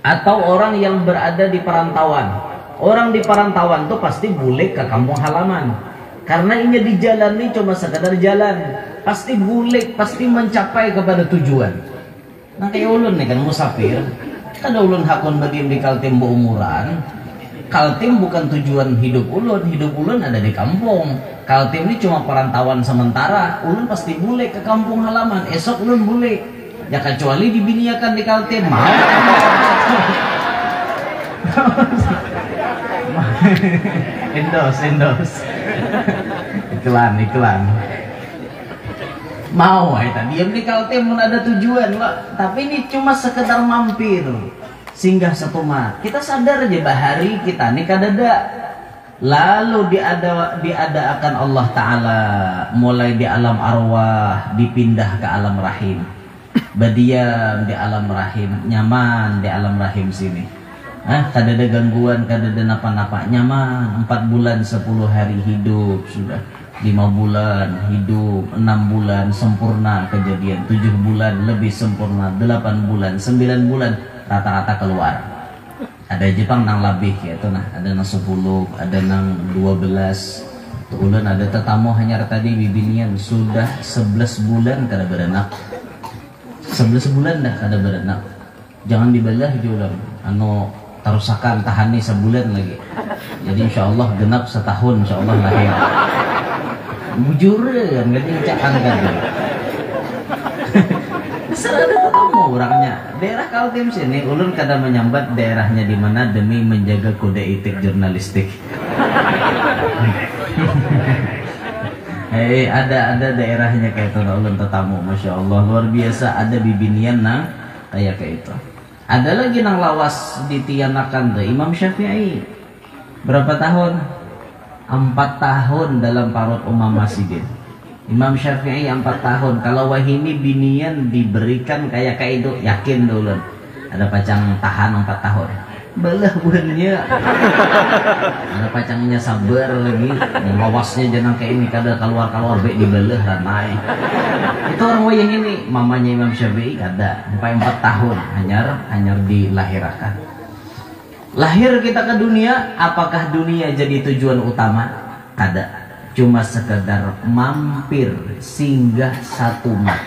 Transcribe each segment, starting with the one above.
Atau orang yang berada di perantauan. Orang di perantauan tuh pasti bule ke kampung halaman, karena ini di jalan ini cuma sekedar jalan, pasti bule, pasti mencapai kepada tujuan. Nah kayak ulun nih kan musafir, ada ulun hakun bagi di Kaltim umuran. Kaltim bukan tujuan hidup ulun ada di kampung. Kaltim ini cuma perantauan sementara. Ulun pasti bule ke kampung halaman, esok ulun bule. Ya kecuali dibiniakan di Kaltim, mau. Endos. iklan. Mau tadi diam di Kaltim pun ada tujuan lah. Tapi ini cuma sekedar mampir, singgah setumat. Kita sadar aja bahari kita nih kadada. Lalu diadakan Allah Ta'ala mulai di alam arwah, dipindah ke alam rahim, badiam di alam rahim, nyaman di alam rahim sini. Kadada gangguan, kadada napa-napa, nyaman. 4 bulan 10 hari hidup sudah, 5 bulan hidup, 6 bulan sempurna kejadian, 7 bulan lebih sempurna, 8 bulan, 9 bulan rata-rata keluar. Ada Jepang nang lebih gitu, nah ada nang 10, ada nang 12. Ulun ada tetamu hanya tadi bibinian sudah 11 bulan kada berenak. 11 bulan dah kada berenak. Jangan dibelah jualan tarusakan tahan nih sebulan lagi. Jadi insya Allah genap setahun, insya Allah lahir. Bujur kan, gak diucapkan kan. Serada ketemu orangnya. Daerah Kaltim sini, ulun kada menyambat daerahnya di mana demi menjaga kode etik jurnalistik. Ada daerahnya kayak itu, ulun tetamu, masya Allah luar biasa. Ada bibinian nang kayak itu. Ada lagi nang lawas ditianakan tuh Imam Syafi'i. Berapa tahun? 4 tahun dalam parut Umam Masjidin. Imam Syafi'i 4 tahun. Kalau wahini binian diberikan kayak itu, yakin dulu ada pacang tahan 4 tahun. Belah buahnya. Ada pacangnya sabar lagi. Lawasnya jangan kayak ini, kada keluar baik dibelah ramai. Itu orang wayang ini, mamanya Imam Syafi'i kada sampai 4 tahun hanyar dilahirkan. Lahir kita ke dunia, apakah dunia jadi tujuan utama? Kada. Cuma sekedar mampir, singgah satu mat.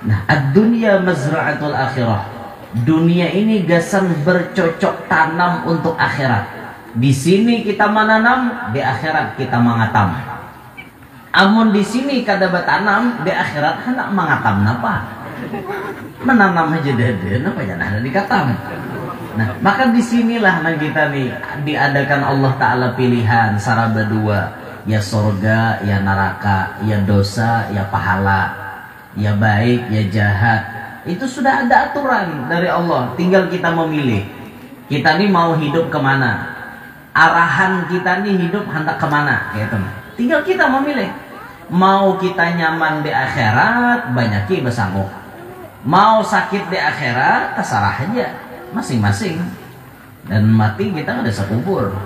Nah, ad-dunya mazra'atul akhirah. Dunia ini gasan bercocok tanam untuk akhirat. Di sini kita menanam, di akhirat kita mengatam. Amun di sini kada bertanam, di akhirat hendak mengatam napa? Menanam aja deh, napa jangan ada dikatam. Nah, maka disinilah kita nih diadakan Allah Ta'ala pilihan saraba dua. Ya surga, ya neraka, ya dosa, ya pahala, ya baik, ya jahat. Itu sudah ada aturan dari Allah. Tinggal kita memilih. Kita nih mau hidup kemana? Arahan kita nih hidup hendak kemana? Gitu. Tinggal kita memilih. Mau kita nyaman di akhirat, banyaki bersanggup. Mau sakit di akhirat, terserah aja. Masing-masing. Dan mati kita ada sekubur.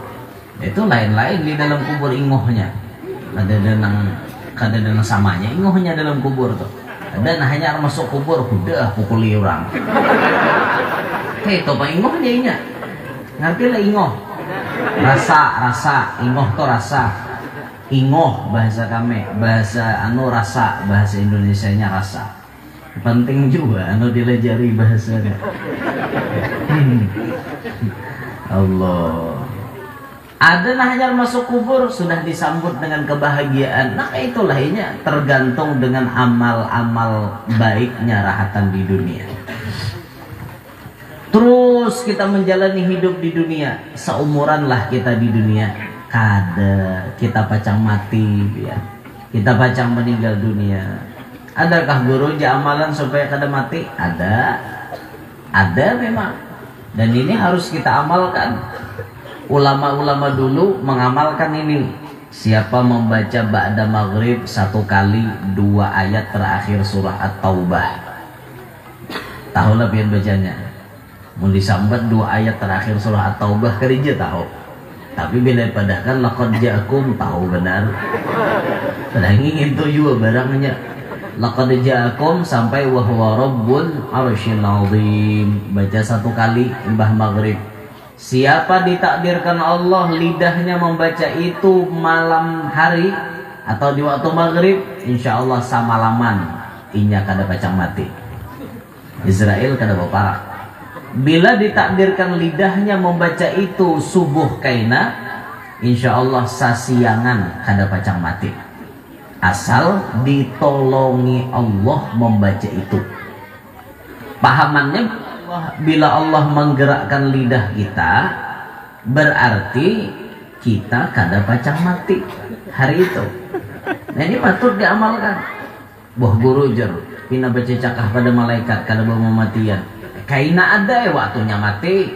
Itu lain-lain di dalam kubur ingohnya. Ada nang samanya ingohnya dalam kubur tuh. Ada nah hanya masuk kubur udah pukuli orang. Itu apa ingohnya inya? Ngerti lah ingoh. Rasa ingoh tuh rasa. Ingoh bahasa kami, bahasa rasa, bahasa Indonesianya rasa. Penting juga dilajari bahasanya. Allah. Ada nah hanya masuk kubur sudah disambut dengan kebahagiaan. Nah itulah ini tergantung dengan amal-amal baiknya rahatan di dunia. Terus kita menjalani hidup di dunia, seumuran lah kita di dunia. Kada kita pacang mati ya. Kita pacang meninggal dunia. Adakah guru amalan supaya kada mati? Ada memang. Dan ini harus kita amalkan. Ulama-ulama dulu mengamalkan ini. Siapa membaca ba'da maghrib 1 kali 2 ayat terakhir surah At-Taubah. Tahu lah pian bacanya. Mau disambat 2 ayat terakhir surah At-Taubah kerja tahu. Tapi bila padahkan laqad ja'akum tahu benar. Padahal ingin tuh juga barangnya. Laqad ja'akum sampai wa huwa rabbul arsyil azim. Baca satu kali imbah maghrib. Siapa ditakdirkan Allah lidahnya membaca itu malam hari atau di waktu maghrib, insya Allah samalaman inya kada pacang mati. Israel kada baparak. Bila ditakdirkan lidahnya membaca itu subuh kaina, insya Allah sasiangan kada pacang mati. Asal ditolongi Allah membaca itu. Pahamannya, bila Allah menggerakkan lidah kita, berarti kita kada pacang mati hari itu. Nah ini patut diamalkan. Boh guru jer, pina baca cakah pada malaikat kada bawa mematian. Kaina ada waktunya mati.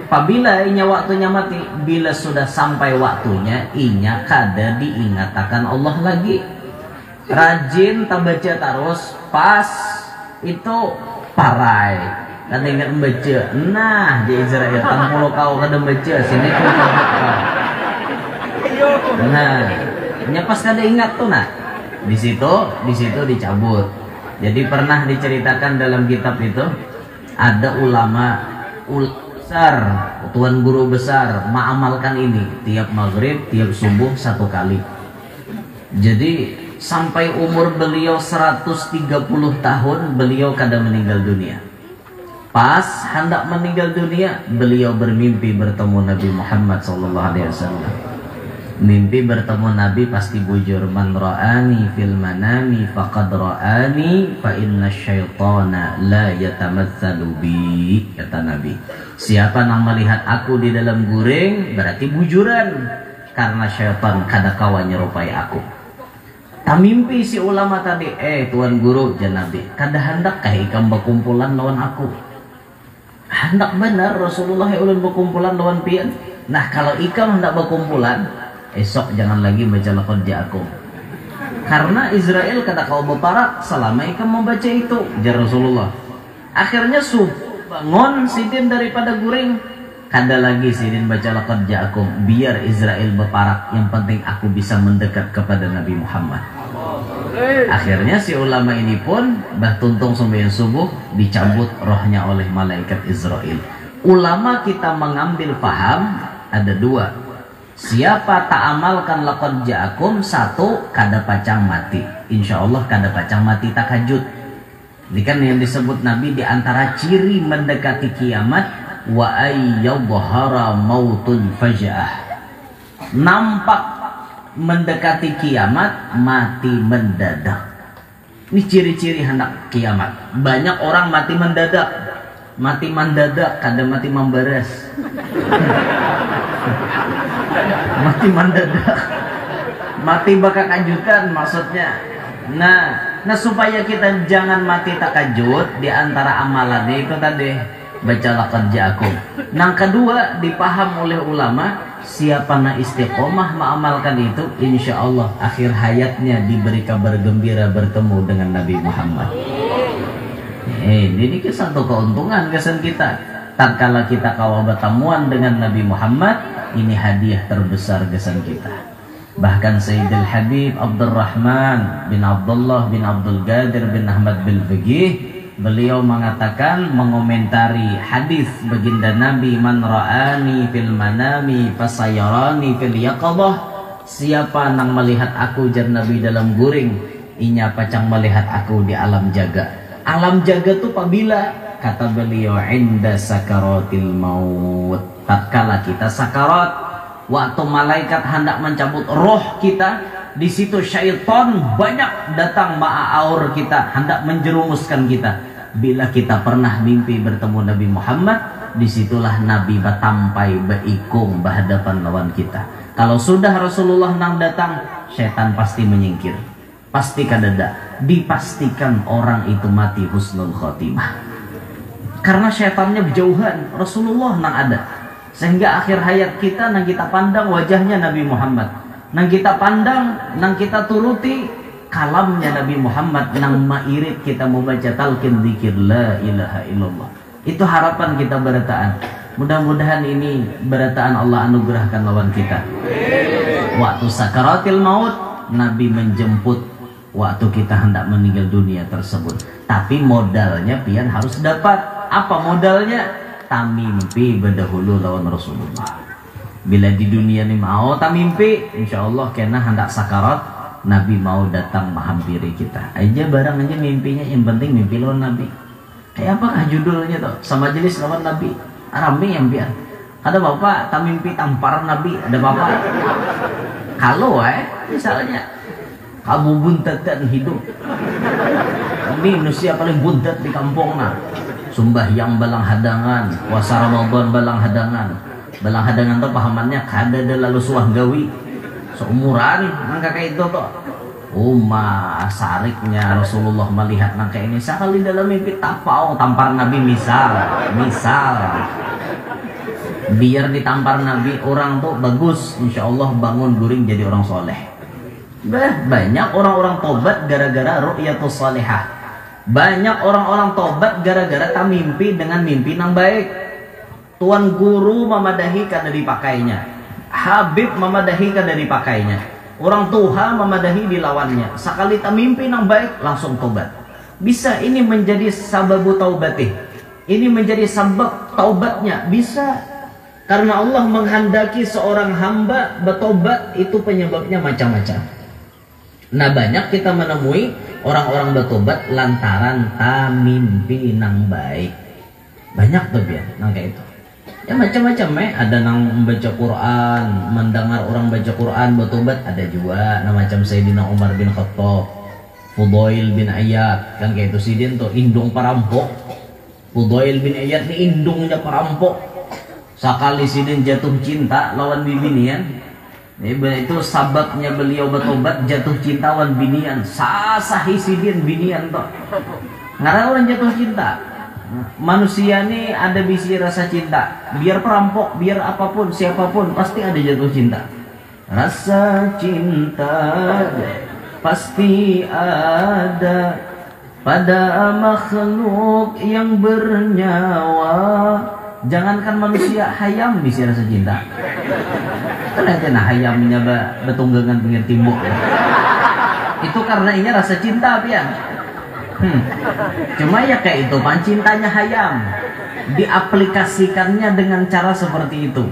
Apabila inya waktunya mati, bila sudah sampai waktunya, inya kada diingatakan Allah lagi. Rajin tak baca terus, pas itu parai. Kada ingat membaca. Nah di Israel tamu kau kada baca sini kau. Nah, nya pas kada ingat tuh nah. Di situ dicabut. Jadi pernah diceritakan dalam kitab itu ada ulama besar, tuan guru besar mengamalkan ini tiap maghrib, tiap subuh satu kali. Jadi sampai umur beliau 130 tahun beliau kada meninggal dunia. Pas hendak meninggal dunia, beliau bermimpi bertemu Nabi Muhammad SAW. Mimpi bertemu Nabi pasti bujur. Man ra'ani fil manami faqad ra'ani fa inna syaitana la yatamatsalu bi, kata Nabi. Siapa yang melihat aku di dalam guring berarti bujuran, karena syaitan kada kawan nyerupai aku. Tak mimpi si ulama tadi, tuan guru jan Nabi, kada hendak kah ikam berkumpulan lawan aku? Hendak benar Rasulullah ulun berkumpulan lawan pian. Nah kalau ikam hendak berkumpulan, esok jangan lagi baca laqad ja'akum. Karena Israel kata kau berparak selama ikam membaca itu, jar Rasulullah. Akhirnya bangun sidin daripada guring, kada lagi sidin baca laqad ja'akum. Biar Israel berparak, yang penting aku bisa mendekat kepada Nabi Muhammad. Akhirnya si ulama ini pun tuntung sembahyang subuh dicabut rohnya oleh malaikat Israel. Ulama kita mengambil paham ada dua. Siapa tak amalkan laqad ja'akum, satu kada pacang mati. Insya Allah kada pacang mati takajud. Ini kan yang disebut Nabi di antara ciri mendekati kiamat, wa ayyadhara mautun faja'ah. Nampak mendekati kiamat, mati mendadak. Ini ciri-ciri hendak kiamat. Banyak orang mati mendadak. Mati mendadak, kada mati memberes. Mati mendadak, mati bakal kajutan maksudnya. Nah supaya kita jangan mati takajud, di antara amalannya itu tadi baca laqad ja'akum. Yang kedua dipaham oleh ulama, siapa na istiqomah mengamalkan itu, insya Allah akhir hayatnya diberi kabar gembira bertemu dengan Nabi Muhammad. Ini satu keuntungan kesan kita. Tatkala kita kawa bertemuan dengan Nabi Muhammad, ini hadiah terbesar kesan kita. Bahkan Sayyidul Habib Abdurrahman bin Abdullah bin Abdul Qadir bin Ahmad bin Faqih, beliau mengatakan, mengomentari hadis baginda Nabi, man ra'ani fil manami fasayarani fil yaqadah. Siapa yang melihat aku jar Nabi dalam guring, inya pacang melihat aku di alam jaga. Alam jaga tu apabila, kata beliau, inda sakaratil maut. Tatkala kita sakarat, waktu malaikat hendak mencabut roh kita, di situ syaitan banyak datang ma'aur kita, hendak menjerumuskan kita. Bila kita pernah mimpi bertemu Nabi Muhammad, disitulah Nabi batampai beikung berhadapan lawan kita. Kalau sudah Rasulullah nang datang, syaitan pasti menyingkir, pasti kadada. Dipastikan orang itu mati husnul khotimah, karena syaitannya berjauhan, Rasulullah nang ada. Sehingga akhir hayat kita nang kita pandang wajahnya Nabi Muhammad, nang kita pandang, nang kita turuti kalamnya Nabi Muhammad, nang mairit kita membaca talqin zikir la ilaha illallah. Itu harapan kita berataan. Mudah-mudahan ini berataan Allah anugerahkan lawan kita. Waktu sakaratil maut, Nabi menjemput waktu kita hendak meninggal dunia tersebut. Tapi modalnya pian harus dapat. Apa modalnya? Tamimpi berdahulu lawan Rasulullah. Bila di dunia ini mau tamimpi, insya Allah kena hendak sakarat, Nabi mau datang menghampiri kita. Aja barang aja mimpinya, yang penting mimpi lawan Nabi. Kayak apakah judulnya tuh? Sama jenis lawan Nabi. Rame yang pian. Ada bapak tamimpi tampar Nabi, ada bapak. Kalau misalnya kamu buntet dan hidup, ini manusia paling buntet di kampung nah. Sembahyang balang hadangan, puasa Ramadan balang hadangan. Balang hadangan tuh pahamannya kada lalu suah gawi. Seumuran nangka kayak itu tuh. Sariknya Rasulullah melihat nangka ini sekali dalam mimpi tapau tampar Nabi misal. Biar ditampar Nabi orang tuh bagus, insya Allah bangun guring jadi orang soleh. Banyak orang-orang tobat gara-gara ru'yatus salihah. Banyak orang-orang tobat gara-gara tak mimpi dengan mimpi yang baik. Tuan guru memadahi kada dipakainya, Habib memadahi kada dipakainya, orang tua memadahi dilawannya. Sekali tak mimpi yang baik langsung tobat. Bisa ini menjadi sababu taubatih, ini menjadi sabab taubatnya, bisa. Karena Allah menghendaki seorang hamba bertobat, itu penyebabnya macam-macam. Nah banyak kita menemui orang-orang bertobat lantaran mimpi nang baik. Banyak tuh biar nang kayak itu. Ya macam-macam ada nang membaca Quran, mendengar orang baca Quran bertobat, ada juga. Nah macam Sayyidina Umar bin Khattab, Fudail bin Iyad, kan kayak itu sidin tuh indung perampok. Fudail bin Iyad ini indungnya perampok. Sekali sidin jatuh cinta lawan bibinian, itu sababnya beliau bertobat, jatuh cinta lawan binian. Sasahi sidin binian toh. Ngarang orang jatuh cinta. Manusia ini ada bisi rasa cinta. Biar perampok, biar apapun, siapapun pasti ada jatuh cinta. Rasa cinta pasti ada pada makhluk yang bernyawa. Jangankan manusia, hayam bisa rasa cinta. Kenapa hayamnya betunggangan pinggir timbuk ya? Itu karena ini rasa cinta pian. Cuma ya kayak itu pan cintanya hayam. Diaplikasikannya dengan cara seperti itu.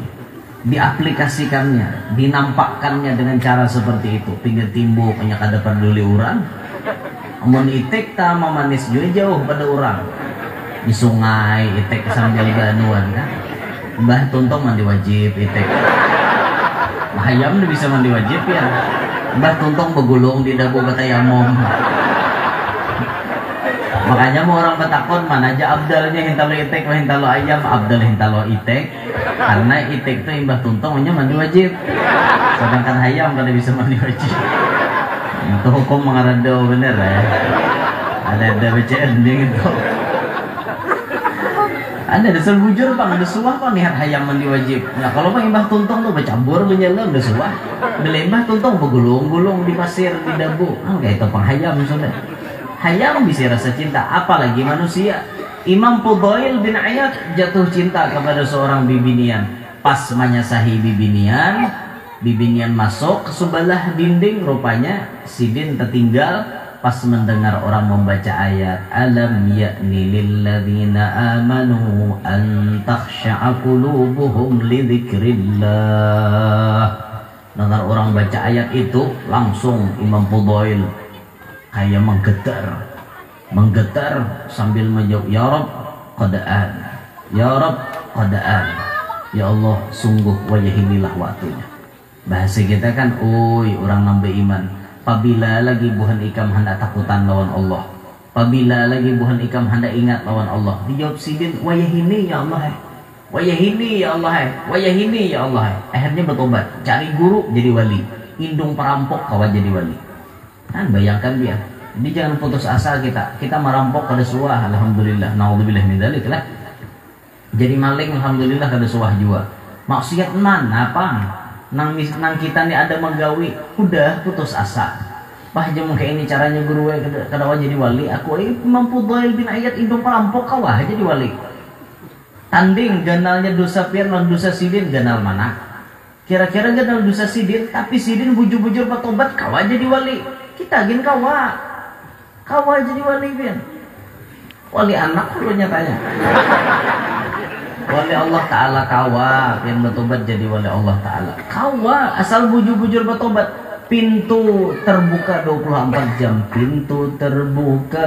Diaplikasikannya, dinampakkannya dengan cara seperti itu. Pinggir timbuk hanya kada peduli orang. Amun itik ta mamanis jauh pada orang. Di sungai itek sambil ganuan kan, Mbah Tuntong mandi wajib itek, hayam udah bisa mandi wajib ya. Mbah Tuntong begulung di dagu batayamom. Makanya mau orang betakon mana aja abdalnya hintalo itek, hintalo ayam, abdal hintalo itek, karena itek itu Mbah Tuntong hanya mandi wajib, sedangkan hayam kada bisa mandi wajib. Itu hukum mengarado bener ya. Ada bacaan dia gitu. Ada dasar bujur bang, ada suah bang niat hayam mandi wajib. Nah kalau bang Mbah Tuntong tuh bercampur menyelam ada suah. Beli Mbah Tuntong bergulung-gulung di pasir di dagu. Kayak itu bang hayam sudah. Hayam bisa rasa cinta, apalagi manusia. Imam Fudail bin Iyad jatuh cinta kepada seorang bibinian. Pas menyasahi bibinian, bibinian masuk ke sebelah dinding, rupanya sidin tertinggal. Pas mendengar orang membaca ayat alam ya'ni lilladzina amanu an takhsha'a qulubuhum li dzikrillah. Dengar orang baca ayat itu, langsung Imam Fudail kayak menggetar sambil menjawab ya Rabb qada'an, ya Rabb qada'an, ya Allah sungguh wajahinilah waktunya. Bahasa kita kan orang nambah iman. Apabila lagi buhan ikam hendak takutan lawan Allah, apabila lagi buhan ikam hendak ingat lawan Allah, dijawab sidin wayahini ya Allah, wayahini ya Allah, wayahini ya Allah. Akhirnya bertobat, cari guru jadi wali, indung perampok kawan jadi wali. Kan bayangkan dia. Jadi jangan putus asa kita merampok kada suah, alhamdulillah, naudzubillah min dzalik lah. Jadi maling alhamdulillah kada suah juga. Maksiat man apa? Nang kita nih ada menggawi, udah putus asa. Pah jam kayak ini caranya guru kada jadi wali. Aku Imam Fudail bin Iyad indung perampok kawah jadi wali. Tanding ganalnya dosa pian dan dosa sidin ganal mana? Kira-kira ganal dosa sidin, tapi sidin bujur-bujur bertobat kawah jadi wali. kita gin kawa jadi wali bin. Wali anak lu nyatanya. Wali Allah Ta'ala kawa yang bertobat jadi wali Allah Ta'ala kawa asal bujur-bujur bertobat. Pintu terbuka 24 jam, pintu terbuka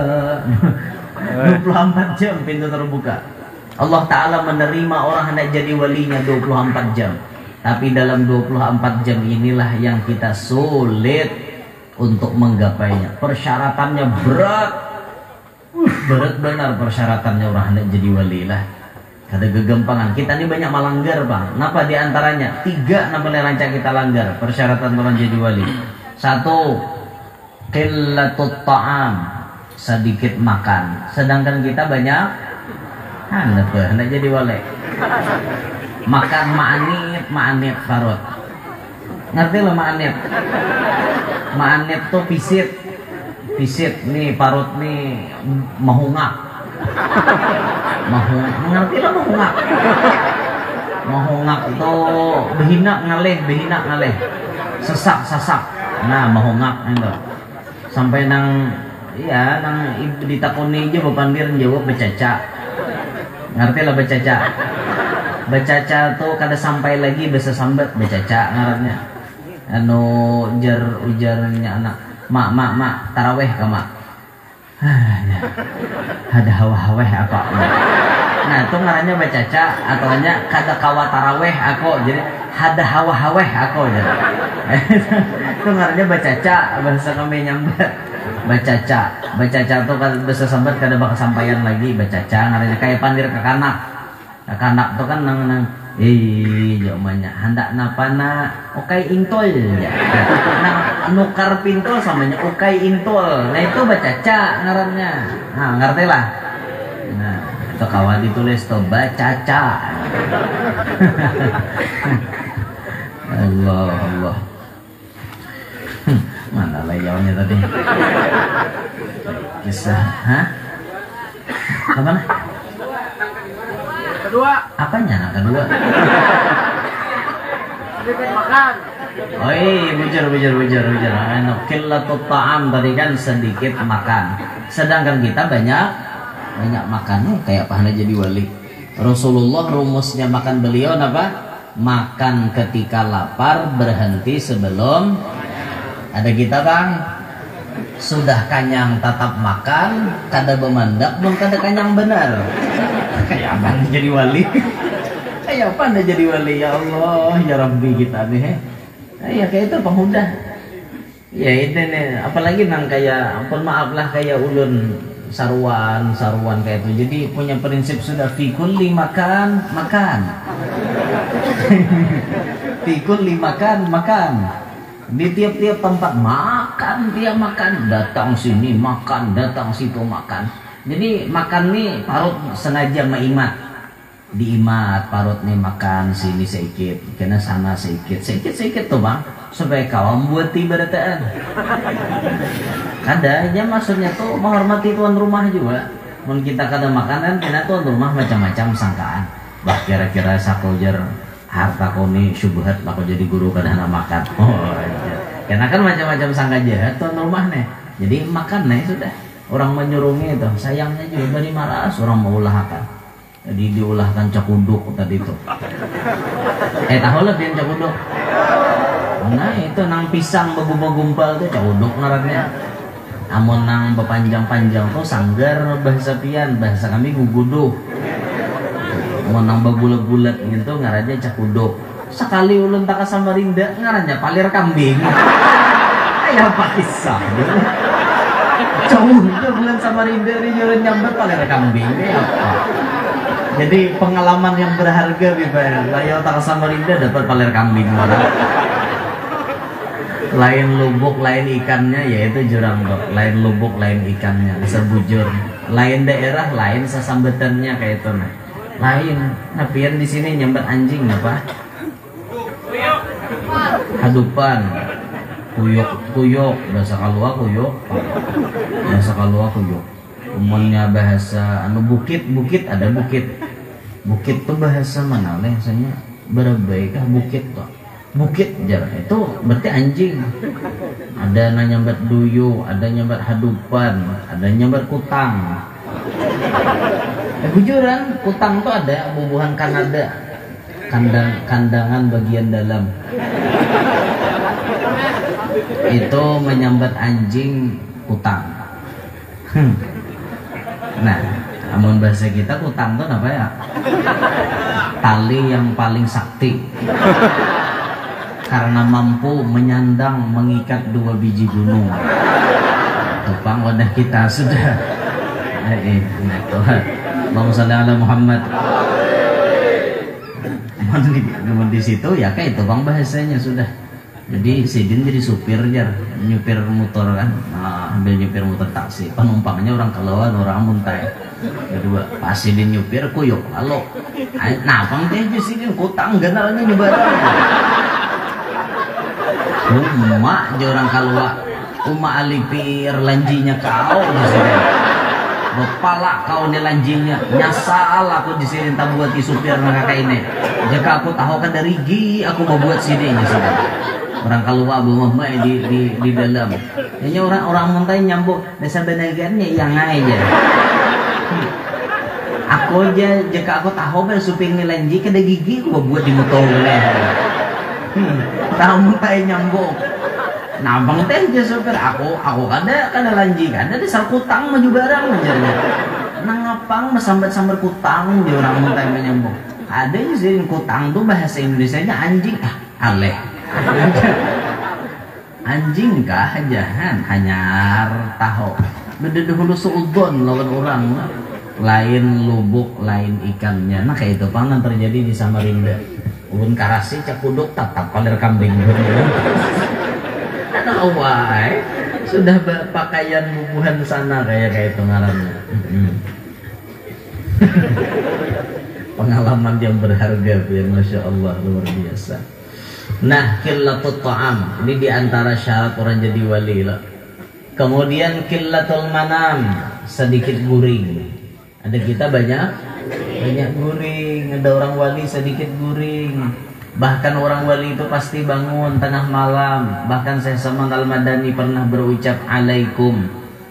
24 jam, pintu terbuka. Allah Ta'ala menerima orang hendak jadi walinya 24 jam. Tapi dalam 24 jam inilah yang kita sulit untuk menggapainya. Persyaratannya berat. Berat benar persyaratannya orang hendak jadi wali lah. Ada kegempangan. Kita ini banyak melanggar, Bang. Kenapa diantaranya? 3 nama rancang kita langgar persyaratan orang jadi wali. 1, qillatut ta'am, sedikit makan. Sedangkan kita banyak hendak jadi wali. Makan ma'anit parut. Ngerti lo ma'anit? Ma'anit tuh pisit nih parut nih mahungak. Ngerti lah mahungak itu behina ngaleh sesak nah mahungak itu sampai nang ibu ditakoni aja bapandir jawab becaca. Ngerti lah becaca tuh kada sampai lagi bisa sambat becaca ngarannya ujarnya anak mak taraweh ka mak. Ada hawa-hawa apa? Nah itu ngarannya becaca atau hanya kada kawa taraweh aku jadi ada hawa-hawa aku jadi. Itu ngarannya becaca bahasa kami nyambat. Becaca tuh kada bisa sambat kada bakal sampaian lagi becaca ngarannya kayak pandir kakanak tuh kan nang jawabannya hendak napana okai intol ya. Nah nukar pintol samanya okai intol. Nah itu becaca ngarannya. Nah ngerti lah. Nah itu kawan ditulis tuh becaca. Allah. Mana layaunya tadi? Kisah, apa nah? Kedua. Apanya nah kedua? Sedikit makan. Oh iya, bujur. Qillatut ta'am tadi kan sedikit makan. Sedangkan kita banyak makan kayak apa hendak jadi wali. Rasulullah rumusnya makan beliau apa? Makan ketika lapar, berhenti sebelum. Ada kita Bang sudah kenyang tetap makan, kada bemandak belum kada kenyang benar. Kayak apa jadi wali? Kayak apa anda jadi wali? Ya Allah, ya Rabbi kita nih. Ya kayak itu pemuda. Ya itu nih, apalagi nang kayak, ampun maaf lah kayak ulun saruan kayak itu. Jadi punya prinsip sudah fi kulli makan. Fi kulli makan. Di tiap-tiap tempat makan, dia makan, datang sini makan, datang situ makan. Jadi makan nih parut sengaja maimat, diimat parut nih makan sini sedikit, kena sana sedikit tuh Bang, supaya kawan buat ibadatan. Kadanya maksudnya tuh menghormati tuan rumah juga. Mun kita kada makanan, kena tuan rumah macam-macam sangkaan. Bah kira-kira sakojar harta koni syubhat lah kau jadi guru kada nak makan. Oh iya. Karena kan macam-macam sangka jahat tuan rumah nih. Jadi makan nih sudah. Orang menyuruhnya itu, sayangnya juga dari malas orang mau ulahkan. Jadi diulahkan cakuduk tadi itu. Tahu lah yang cakuduk. Nah itu nang pisang begumpal itu cakuduk ngarannya. Amun nang bepanjang-panjang tuh sanggar bahasa pian, bahasa kami guguduh. Amun nang begulat-gulat gitu ngarannya cakuduk. Sekali ulun tak Samarinda ngarannya palir kambing. Ayah apa kisah? Jauh itu bulan Samarinda ini jualan nyambat paling kambing ini apa? Jadi pengalaman yang berharga bibir. Layau tak Samarinda dapat paling kambing mana? Lain lubuk lain ikannya yaitu jurang kok. Lain lubuk lain ikannya bisa bujur. Lain daerah lain sesambetannya kayak itu nah. Lain. Napian di sini nyambat anjing apa? Hadupan. Kuyok bahasa kalua kuyok umumnya bahasa bukit ada bukit tuh bahasa mana bahasanya berabaikah bukit tuh bukit jar itu berarti anjing ada nyambat duyu, ada nyambat hadupan, ada nyambat kutang. Bujuran, kutang tuh ada bubuhan Kanada, kandangan bagian dalam. Itu menyambat anjing kutang. Nah, amun bahasa kita kutang tuh apa ya? Tali yang paling sakti. Karena mampu menyandang mengikat 2 biji gunung. Tupang wadah kita sudah. Allahumma shalli ala Muhammad. Di situ ya kayak itu bang bahasanya sudah. Jadi Sidin jadi supir jar, nyupir motor kan, nah, ambil nyupir motor taksi. Penumpangnya orang Kelauan, orang Muntai. Kedua, pas Sidin nyupir kuyuk, halo. Nah, bang teh Sidin kutang ganalnya nyebar. Uma aja orang kalua, uma alipir lanjinya kau di sini. Bepala kau nih lanjinya, nyasal aku di sini tak buat di supir mereka ini. Jika aku tahu kan dari gi, aku mau buat sini di sini. Orang kalua bu mama di dalam. Ini orang muntai nyambung desa benagannya yang aja. Aku aja jika aku tahu kan supir nih lanji kan ada gigi, aku buat di motor tamu tay nyambung. Nah bang teh aja supir aku kada lanji kan ada dasar kutang maju barang ajarnya. Nah ngapang sambar kutang di orang mau tay menyambung. Ada sih kutang tuh bahasa Indonesianya anjing aleh. Anjing kah jahan hanyar tahu. Beda dahulu seudon lawan orang lain lubuk lain ikannya. Nah kayak itu pangan terjadi di Samarinda. Ulun karasi cakuduk tatap paler kambing. Ada awai sudah pakaian bubuhan sana kayak itu ngarannya. Pengalaman yang berharga ya masya Allah luar biasa. Nah qillatul ta'am ini diantara syarat orang jadi wali lah. Kemudian qillatul manam sedikit guring. Ada kita banyak guring, ada orang wali sedikit guring. Bahkan orang wali itu pasti bangun tengah malam. Bahkan saya sama Al-Madani pernah berucap alaikum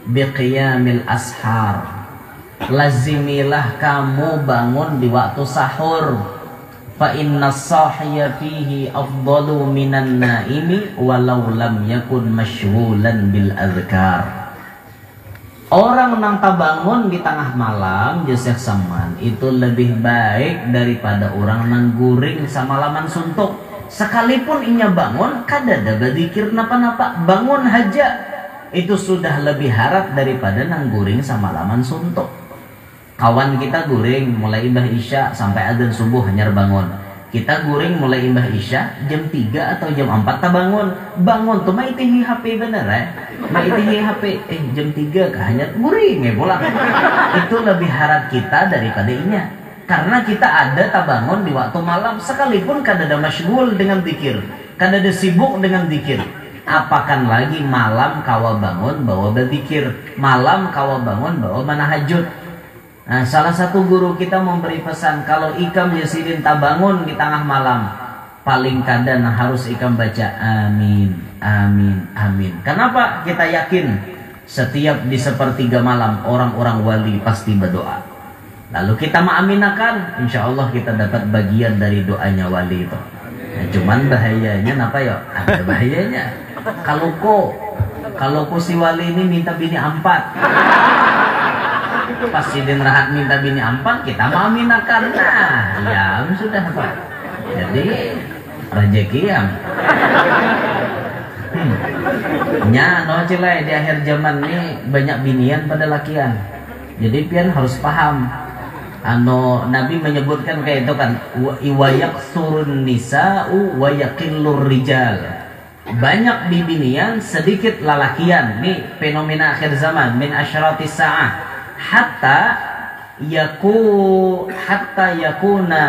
biqiyamil ashar. Lazimilah kamu bangun di waktu sahur. Fa inna sahya fihi afdalu minan naimi walau lam yakun masyghulan bil azkar. Orang nang bangun di tengah malam jesek saman itu lebih baik daripada orang nang guring samalaman suntuk. Sekalipun inya bangun kadada berzikir napa-napa, bangun haja itu sudah lebih harap daripada nang guring samalaman suntuk. Kawan kita guring mulai imbah isya sampai adzan subuh hanyar bangun. Kita guring mulai imbah isya jam 3 atau jam 4 tak bangun. Bangun tuh maitihi HP bener maitihi HP jam 3 kah hanya guring pulang. Itu lebih harap kita daripada inya. Karena kita ada tak bangun di waktu malam sekalipun kadada masyghul dengan zikir, kadada sibuk dengan zikir. Apakan lagi malam kawa bangun bawa berzikir, malam kawa bangun bawa manahajud. Nah, salah satu guru kita memberi pesan kalau ikam Yasidin tak bangun di tengah malam, paling kadang harus ikam baca amin, amin, amin. Kenapa? Kita yakin setiap di sepertiga malam orang-orang wali pasti berdoa. Lalu kita mengaminakan, insya Allah kita dapat bagian dari doanya wali itu. Nah, cuman bahayanya apa ya? Ada bahayanya. Kalau si wali ini minta bini 4. Pas Sidin Rahat minta bini 4 kita mengaminakan. Nah ya sudah Pak. Jadi rezeki yang nya no cilai di akhir zaman ini banyak binian pada lakian. Jadi pian harus paham. Nabi menyebutkan kayak itu kan wa yaksurun nisa'u wa yaqillur rijal. Banyak bibinian sedikit lalakian. Ini fenomena akhir zaman min asyratis sa'ah. Hatta yakuna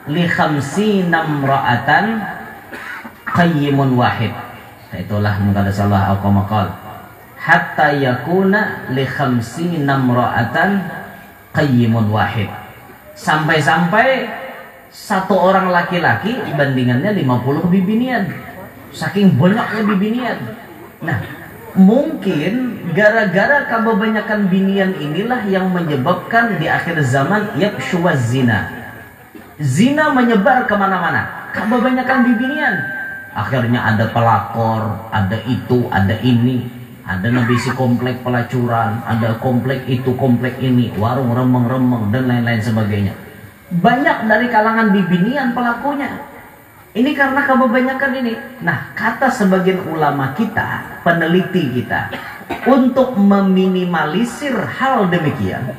li khamsina imra'atan qayyimun wahid. Itulah mengkada salah al-qamaqal. Hatta yakuna li khamsina imra'atan qayyimun wahid. Sampai-sampai satu orang laki-laki bandingannya 50 bibinian. Saking banyaknya bibinian. Nah, mungkin gara-gara kebanyakan binian inilah yang menyebabkan di akhir zaman yafshuwaz zina. Zina menyebar kemana-mana, kebanyakan binian. Akhirnya ada pelakor, ada itu, ada ini, ada nabisi komplek pelacuran, ada komplek itu, komplek ini, warung remeng-remeng dan lain-lain sebagainya. Banyak dari kalangan binian pelakunya. Ini karena kebanyakan ini. Nah, kata sebagian ulama kita, peneliti kita, untuk meminimalisir hal demikian,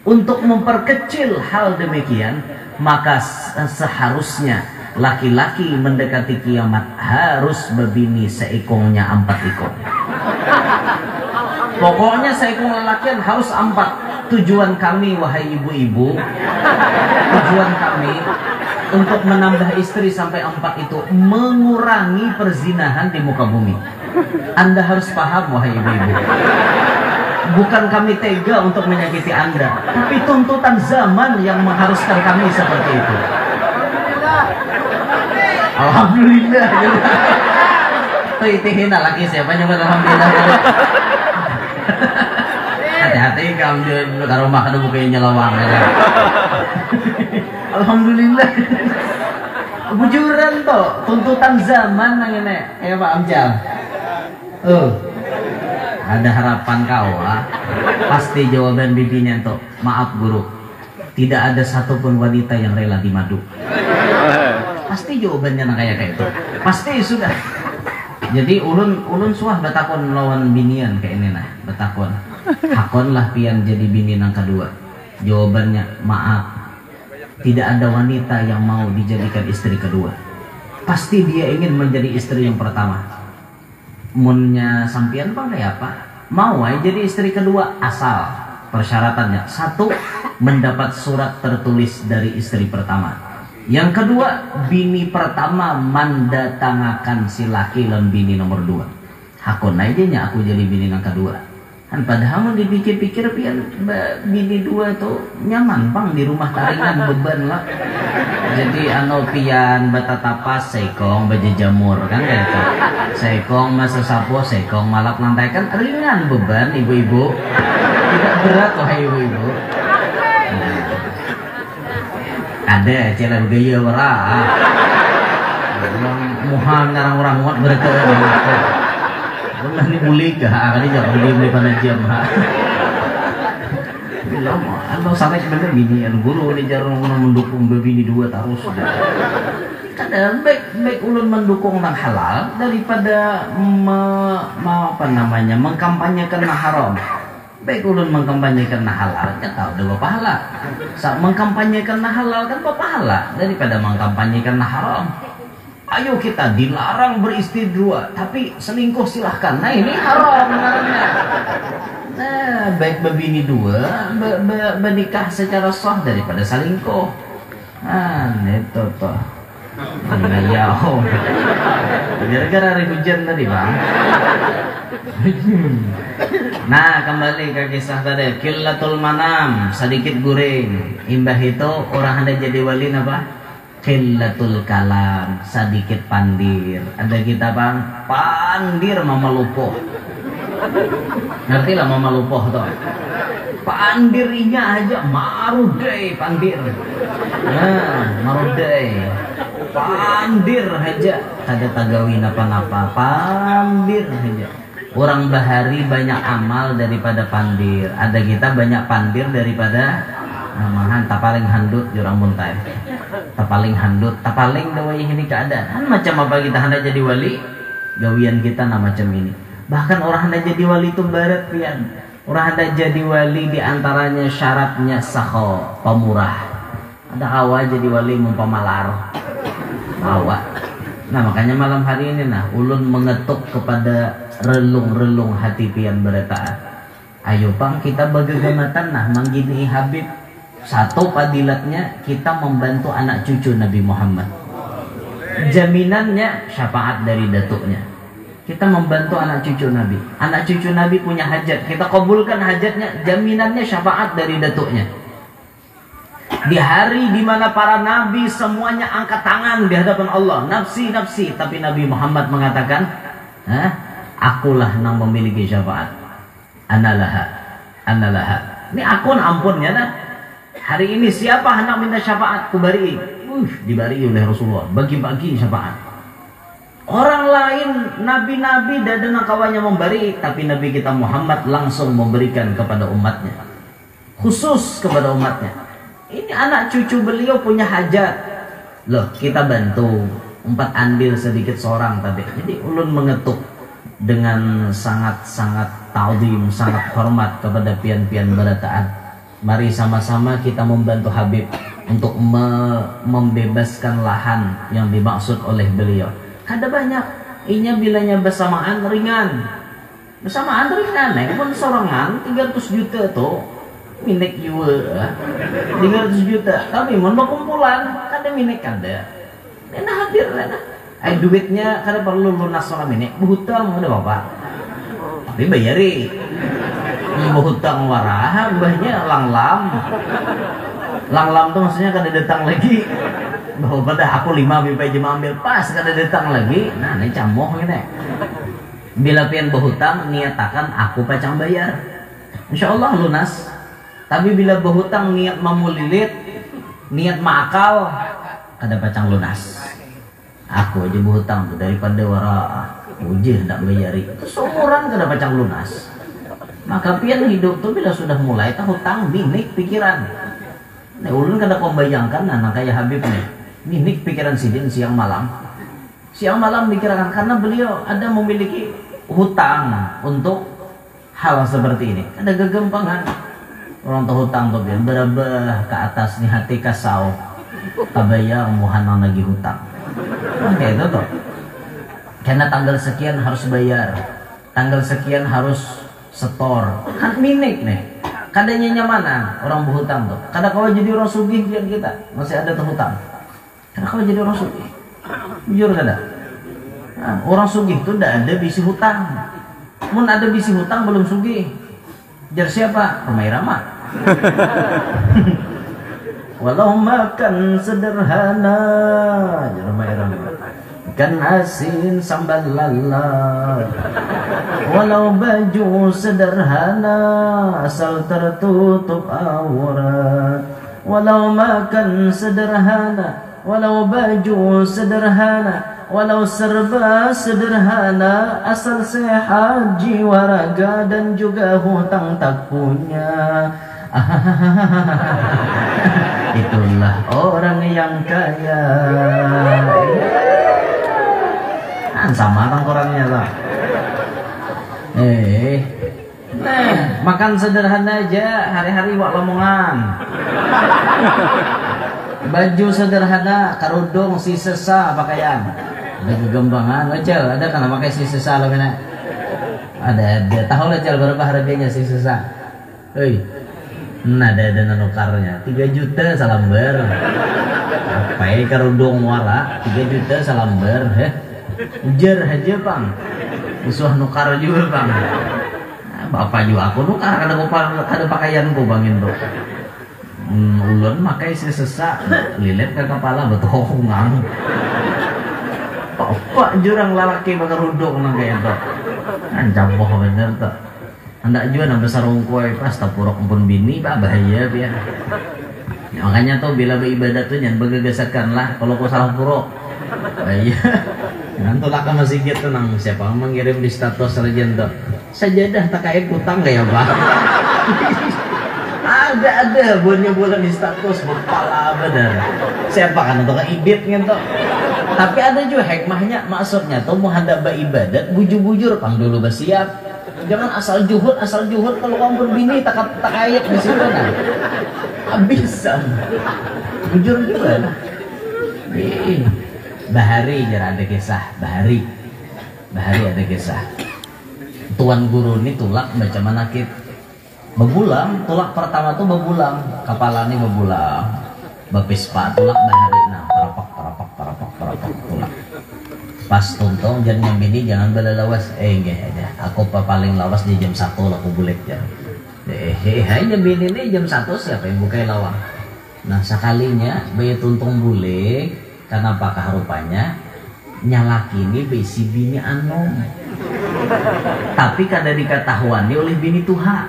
untuk memperkecil hal demikian, maka seharusnya laki-laki mendekati kiamat harus berbini seikongnya 4 ekor. Pokoknya seikong lelakian harus 4. Tujuan kami, wahai ibu-ibu, tujuan kami untuk menambah istri sampai 4 itu mengurangi perzinahan di muka bumi. Anda harus paham, wahai ibu-ibu. Bukan kami tega untuk menyakiti Anda, tapi tuntutan zaman yang mengharuskan kami seperti itu. Alhamdulillah. Tuh itihin lagi siapa nyebut alhamdulillah. Hati-hati kamu di rumah kada bukain nyelawang. Alhamdulillah. Bujuran toh tuntutan zaman nang ini. Pak Amjal. Ada harapan kau, pasti jawaban bibinya toh. Maaf guru, tidak ada satupun wanita yang rela dimadu. Pasti jawabannya nang kayak itu. Pasti sudah. Jadi ulun suah betakon lawan binian kayak ini nah, betakon. Hakonlah pian jadi bini nang kedua. Jawabannya maaf. Tidak ada wanita yang mau dijadikan istri kedua. Pasti dia ingin menjadi istri yang pertama. Munnya sampian bang kayak apa? Mau jadi istri kedua asal persyaratannya 1, mendapat surat tertulis dari istri pertama. Yang kedua, bini pertama mandatangakan si laki lan bini nomor 2. Hakon aja nya aku jadi bini yang kedua. Kan padahal mau dipikir-pikir pian bini 2 tuh nyaman bang di rumah taringan beban lah. Jadi pian batatapas sekong baja jamur kan kayak itu. Sekong masa sapo sekong malap lantai kan ringan beban ibu-ibu. Tidak berat wahai ibu-ibu. Ada jalan gaya wara. Muhan ngarang orang muat berke. Benar ni boleh ke? Kali jangan beli pada jam. Lama, kalau sampai sebenarnya bini yang guru ni jarang mendukung bini 2 terus. Kadang baik ulun mendukung yang halal daripada mengkampanyekan yang haram. Baik ulun mengkampanyekan yang halal, kan tahu ada pahala. Saat mengkampanyekan yang halal kan pahala daripada mengkampanyekan yang haram. Ayo kita dilarang beristri 2, tapi selingkuh silahkan. Nah ini haram namanya. Nah baik berbini 2, bernikah secara sah daripada selingkuh. Nah itu toh. Jauh. Gara-gara hari hujan tadi bang. Nah kembali ke kisah tadi, killatul manam, sedikit guring. Imbah itu orang hendak jadi wali apa? Killatul kalam, sedikit pandir. Ada kita bang, pandir mama lupoh. Ngerti lah mama lupoh toh. Pandirinya aja marudai pandir. Nah marudai. Pandir aja, ada tagawin apa-apa, pandir aja. Orang bahari banyak amal daripada pandir. Ada kita banyak pandir daripada namahan tapaling handut jurang muntai. Tapaling handut, tapaling dawai ini keadaan. Macam apa kita hendak jadi wali? Gawian kita nah macam ini. Bahkan orang hendak jadi wali itu barat pian. Orang hendak jadi wali diantaranya syaratnya sakho, pemurah. Ada awal jadi wali mumpamalar. Bawa. Nah makanya malam hari ini nah ulun mengetuk kepada relung-relung hati pian bereta. Ayo bang kita bagagamatan nah manggini Habib. 1 padilatnya kita membantu anak cucu Nabi Muhammad. Jaminannya syafaat dari datuknya. Kita membantu anak cucu Nabi. Anak cucu Nabi punya hajat, kita kabulkan hajatnya. Jaminannya syafaat dari datuknya. Di hari dimana para nabi semuanya angkat tangan di hadapan Allah, nafsi nafsi, tapi Nabi Muhammad mengatakan, akulah nang memiliki syafaat. Analaha, analaha. Ini akun ampunnya nah. Hari ini siapa hendak minta syafaat kubari? Dibari oleh Rasulullah. Bagi-bagi syafaat. Orang lain, nabi-nabi dan kawannya memberi, tapi Nabi kita Muhammad langsung memberikan kepada umatnya. Khusus kepada umatnya. Ini anak cucu beliau punya hajat. Loh, kita bantu. 4 andil sedikit seorang tadi. Jadi ulun mengetuk dengan sangat-sangat ta'zim, sangat hormat kepada pian-pian barataan. Mari sama-sama kita membantu Habib untuk membebaskan lahan yang dimaksud oleh beliau. Ada banyak, inya bilanya bersamaan ringan. Bersamaan ringan, pun sorangan 300 juta tuh. Minik juga 300 juta. Tapi mau kumpulan, ada minik ada. Enak hadir, enak. Duitnya kada perlu lunas soal minik. Berhutang ada bapak. Tapi bayari. Berhutang warah, mbahnya langlam. Langlam tuh maksudnya kada datang lagi. Bahwa pada aku 5 BPJ ambil pas kada datang lagi. Nah, ini camoh gitu. Bila pian berhutang, niatakan aku pacang bayar. Insya Allah lunas. Tapi bila berhutang niat memulilit, niat makal, kada pacang lunas. Aku aja berhutang tuh daripada wara ujih hendak bayari. Itu seumuran kada pacang lunas. Maka pian hidup tuh bila sudah mulai tak hutang minik pikiran. Nah, ulun kada kau bayangkan anak kayak Habib nih. Minik pikiran sidin siang malam. Siang malam pikirkan karena beliau ada memiliki hutang untuk hal seperti ini. Ada kegempangan. Orang tahu hutang tuh biar berabah ke atas nih hati kasau. Kabayang muhanang lagi hutang. Kayak itu tuh. Karena tanggal sekian harus bayar. Tanggal sekian harus setor. Kan minik nih. Kadanya nyamana orang berhutang tuh. Kadang kau jadi orang sugih pian kita masih ada terhutang. Kadang kau jadi orang sugih. Jujur kada. Nah, orang sugih tuh tidak ada bisi hutang. Mun ada bisi hutang belum sugih. Jar siapa? Romai Rama. Walau makan sederhana, jar Romai Rama. Ikan asin sambal lala. Walau baju sederhana, asal tertutup aurat. Walau makan sederhana, walau baju sederhana, walau serba sederhana, asal sehat jiwa raga dan juga hutang tak punya. Itulah orang yang kaya. Sama tangkorannya lah. Makan sederhana aja hari-hari wak lamongan. Baju sederhana, karudung si sesa pakaian. Ada kegembangan aja, ada kan pakai si sesa lo kena. Ada tahu lah cal berapa harganya si sesa. Hei. Nah, ada nukarnya 3 juta salamber. Pakai karudung wara 3 juta salamber, ujar aja bang. Musuh nukar juga bang. Bapak juga aku nukar ada pakaianku bangin tuh. Ulun makai si sesak lilit ke kepala betul ngang. Bapak jurang lalaki bakar ruduk nang kayak itu. Ancam boh bener tuh. Hendak juga nang besar ungkoi pas tapurok pun bini pak bahaya dia. Makanya tuh bila beribadah tuh jangan bergegasakan lah kalau kau salah purok. Bahaya. Nanti lah masih gitu nang siapa mengirim di status sarjento sajadah tak kait utang kayak pak. Ada bulan di status berpala bener. Siapa kan untuk ibit gitu. Tapi ada juga hikmahnya maksudnya tuh mau hendak beribadat bujur-bujur pang dulu bersiap. Jangan asal juhud kalau kamu berbini tak kait di situ nah. Habisan. Bujur juga nah. Bahari jarang ada kisah. Bahari ada kisah. Tuan guru ini tulak baca manakib. Bebulang, tulak pertama tuh bebulang, kepala ini bebulang. Bepispa tulak bahari nah, parapak tulak. Pas tuntung jangan bini jangan belalawas. Enggak aja. Aku paling lawas di jam 1 lah aku bulik ya. Hanya bini ini jam 1 siapa yang buka lawang. Nah sekalinya bayi tuntung bulik. Karena apakah rupanya nyalaki ini besi bini anom, tapi kada diketahuan oleh bini tuha,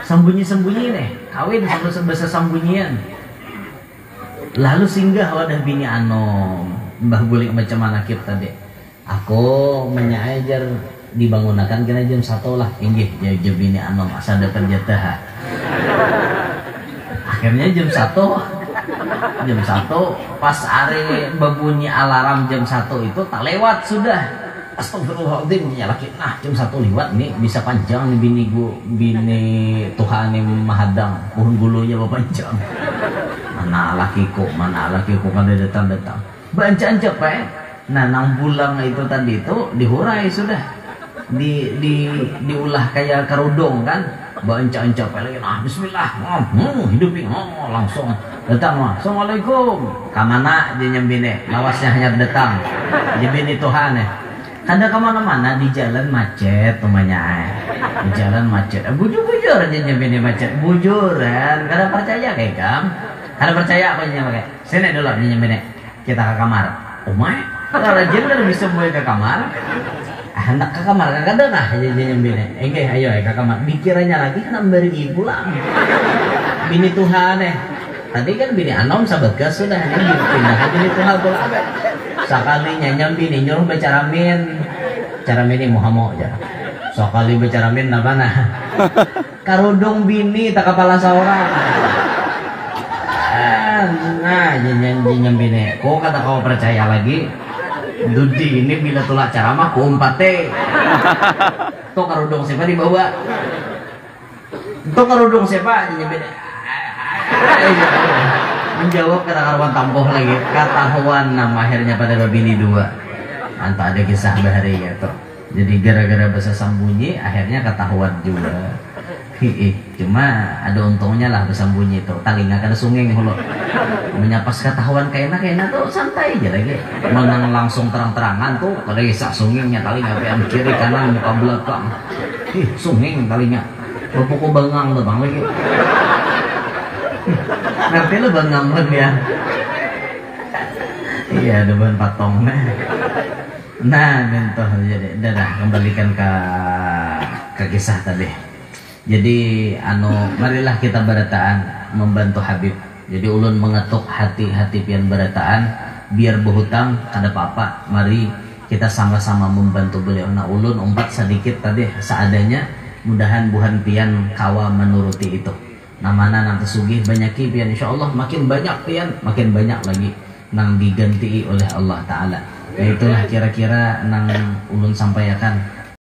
sembunyi-sembunyi nih kawin sama sebesar sembunyian. Lalu singgah wadah bini anom, Mbah Bulik macam mana kita tadi, aku menyajar dibangunakan kena jam 1 lah, inggih jam bini anom asal dapat jatah. Akhirnya jam 1 pas are berbunyi alarm jam 1 itu tak lewat sudah. Astagfirullahaladzim, nyalakin jam 1 lewat nih bisa panjang nih bini Tuhan yang mahadang pohon gulunya panjang. Mana lakiku kada datang bancaan capek. Nah nang bulang itu tadi itu dihurai sudah, diulah kayak kerudung kan, bancaan capek lagi. Nah bismillah, hidupin langsung datang. Assalamualaikum, kamana dia nyembine lawasnya hanya datang di bini Tuhan ya. Kada kemana-mana di jalan macet namanya, di jalan macet bujur aja nyembine macet bujuran. Kada percaya kayak kam, kada percaya apa nyembine sini dulu nyembine kita ke kamar. Oh my, kalau jender bisa mulai ke kamar. Hendak ke kamar kan kada nah nyembine. Oke ayo ke kamar. Pikirannya lagi kan beri pulang. Bini Tuhan tadi kan bini anom sahabat gas sudah ini pindah ke bini Tuhan pula. Sekali nyanyam bini nyuruh bicara min ini Muhammad aja. Sekali bicara min apa nah? Karudung bini tak kepala seorang. Nah nyanyam bini. Kok kata kau percaya lagi? Dudi ini bila tulak ceramah ku umpate. Tuh karudung siapa dibawa? Tuh karudung siapa? Nyanyam bini. Menjawab kata karuan tampoh lagi ketahuan nama akhirnya pada bini 2. Entah ada kisah bahari gitu. Jadi gara-gara bahasa sembunyi akhirnya ketahuan juga. Cuma ada untungnya lah bersembunyi itu talinga kada sungeng hulu. Menyapas ketahuan kayaknya tuh santai aja lagi. Menang langsung terang-terangan tuh kada kisah sungengnya talinga yang kiri kanan muka belakang. Sungeng talinga. Pokok bengang tuh bang lagi. Ngerti lo bang ngamlek ya? Iya ada bahan patong. Nah bentuk jadi dah kembalikan ke kisah tadi. Jadi marilah kita berataan membantu Habib. Jadi ulun mengetuk hati-hati pian berataan biar berhutang kada apa-apa. Mari kita sama-sama membantu beliau. Nah ulun umpat sedikit tadi seadanya. Mudahan buhan pian kawa menuruti itu. Namana nang kesugih banyak pian insyaallah makin banyak pian makin banyak lagi nang diganti oleh Allah Ta'ala. Itulah kira-kira nang ulun sampaikan